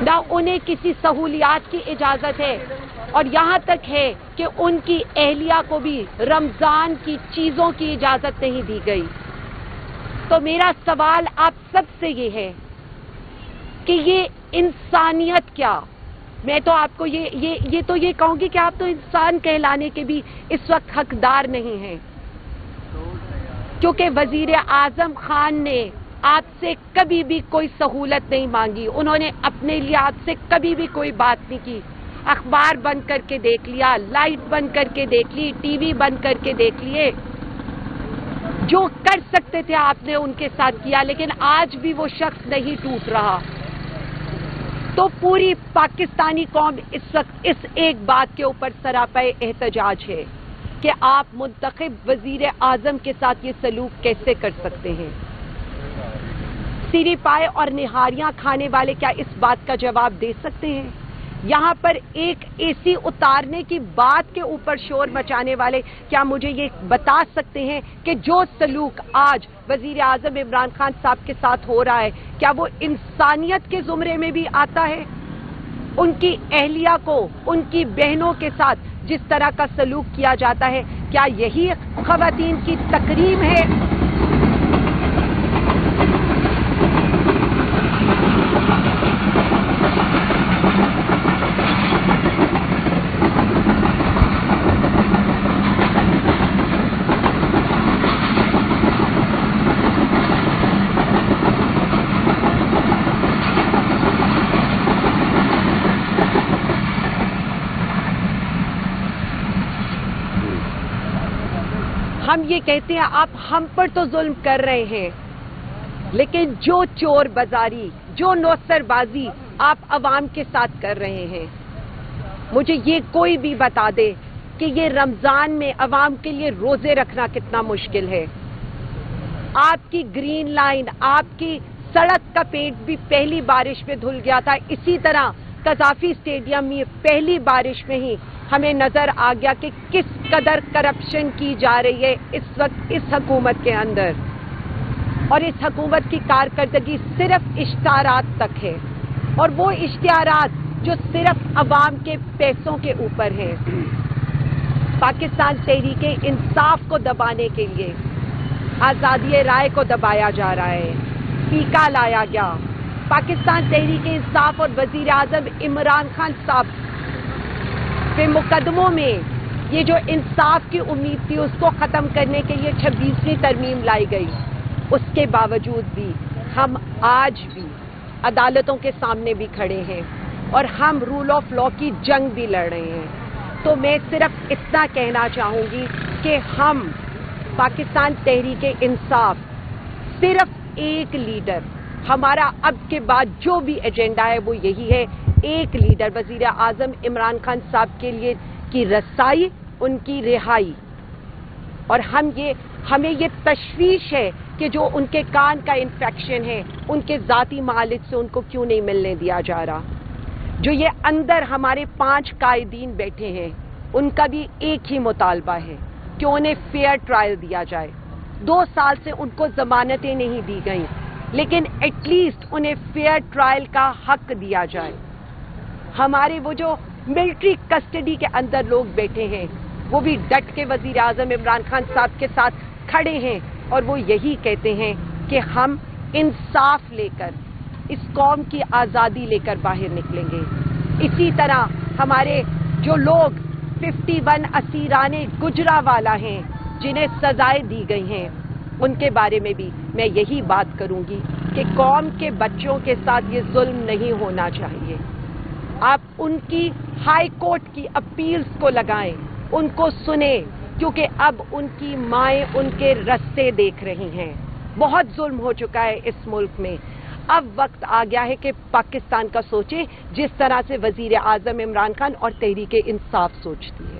نہ انہیں کسی سہولیات کی اجازت ہے، اور یہاں تک ہے کہ ان کی اہلیہ کو بھی رمضان کی چیزوں کی اجازت نہیں دی گئی۔ تو میرا سوال آپ سب سے یہ ہے کہ یہ انسانیت کیا؟ میں تو آپ کو یہ کہوں گی کہ آپ تو انسان کہلانے کے بھی اس وقت حقدار نہیں ہیں، کیونکہ وزیر اعظم خان نے آپ سے کبھی بھی کوئی سہولت نہیں مانگی، انہوں نے اپنے لیے آپ سے کبھی بھی کوئی بات نہیں کی۔ اخبار بند کر کے دیکھ لیا، لائٹ بند کر کے دیکھ لی، ٹی وی بند کر کے دیکھ لیے، جو کر سکتے تھے آپ نے ان کے ساتھ کیا، لیکن آج بھی وہ شخص نہیں ٹوٹ رہا۔ تو پوری پاکستانی قوم اس وقت اس ایک بات کے اوپر سراپے احتجاج ہے کہ آپ منتخب وزیر اعظم کے ساتھ یہ سلوک کیسے کر سکتے ہیں؟ سیری پائے اور نہاریاں کھانے والے کیا اس بات کا جواب دے سکتے ہیں؟ یہاں پر ایک اے سی اتارنے کی بات کے اوپر شور مچانے والے کیا مجھے یہ بتا سکتے ہیں کہ جو سلوک آج وزیر اعظم عمران خان صاحب کے ساتھ ہو رہا ہے کیا وہ انسانیت کے زمرے میں بھی آتا ہے؟ ان کی اہلیہ کو، ان کی بہنوں کے ساتھ جس طرح کا سلوک کیا جاتا ہے، کیا یہی خواتین کی تکریم ہے؟ ہم یہ کہتے ہیں آپ ہم پر تو ظلم کر رہے ہیں، لیکن جو چور بازاری، جو نوسر بازی آپ عوام کے ساتھ کر رہے ہیں، مجھے یہ کوئی بھی بتا دے کہ یہ رمضان میں عوام کے لیے روزے رکھنا کتنا مشکل ہے۔ آپ کی گرین لائن، آپ کی سڑک کا پینٹ بھی پہلی بارش میں دھل گیا تھا، اسی طرح قذافی اسٹیڈیم میں پہلی بارش میں ہی ہمیں نظر آ گیا کہ کس قدر کرپشن کی جا رہی ہے اس وقت اس حکومت کے اندر، اور اس حکومت کی کارکردگی صرف اشتہارات تک ہے، اور وہ اشتہارات جو صرف عوام کے پیسوں کے اوپر ہیں۔ پاکستان تحریک انصاف کو دبانے کے لیے آزادی رائے کو دبایا جا رہا ہے، پیکا لایا گیا۔ پاکستان تحریک انصاف اور وزیر اعظم عمران خان صاحب کے مقدموں میں یہ جو انصاف کی امید تھی اس کو ختم کرنے کے لیے 26ویں ترمیم لائی گئی، اس کے باوجود بھی ہم آج بھی عدالتوں کے سامنے بھی کھڑے ہیں اور ہم رول آف لا کی جنگ بھی لڑ رہے ہیں۔ تو میں صرف اتنا کہنا چاہوں گی کہ ہم پاکستان تحریک انصاف صرف ایک لیڈر، ہمارا اب کے بعد جو بھی ایجنڈا ہے وہ یہی ہے، ایک لیڈر وزیر اعظم عمران خان صاحب کے لیے کی رسائی، ان کی رہائی، اور ہمیں یہ تشویش ہے کہ جو ان کے کان کا انفیکشن ہے ان کے ذاتی معالج سے ان کو کیوں نہیں ملنے دیا جا رہا۔ جو یہ اندر ہمارے 5 قائدین بیٹھے ہیں ان کا بھی ایک ہی مطالبہ ہے کہ انہیں فیئر ٹرائل دیا جائے۔ 2 سال سے ان کو ضمانتیں نہیں دی گئیں، لیکن ایٹ لیسٹ انہیں فیئر ٹرائل کا حق دیا جائے۔ ہمارے وہ جو ملٹری کسٹڈی کے اندر لوگ بیٹھے ہیں وہ بھی ڈٹ کے وزیر اعظم عمران خان صاحب کے ساتھ کھڑے ہیں اور وہ یہی کہتے ہیں کہ ہم انصاف لے کر اس قوم کی آزادی لے کر باہر نکلیں گے۔ اسی طرح ہمارے جو لوگ 51 اسیران گجرانوالہ ہیں جنہیں سزائیں دی گئی ہیں ان کے بارے میں بھی میں یہی بات کروں گی کہ قوم کے بچوں کے ساتھ یہ ظلم نہیں ہونا چاہیے۔ آپ ان کی ہائی کورٹ کی اپیلز کو لگائیں، ان کو سنیں، کیونکہ اب ان کی مائیں ان کے رستے دیکھ رہی ہیں۔ بہت ظلم ہو چکا ہے اس ملک میں، اب وقت آ گیا ہے کہ پاکستان کا سوچیں جس طرح سے وزیر اعظم عمران خان اور تحریک انصاف سوچتی ہے۔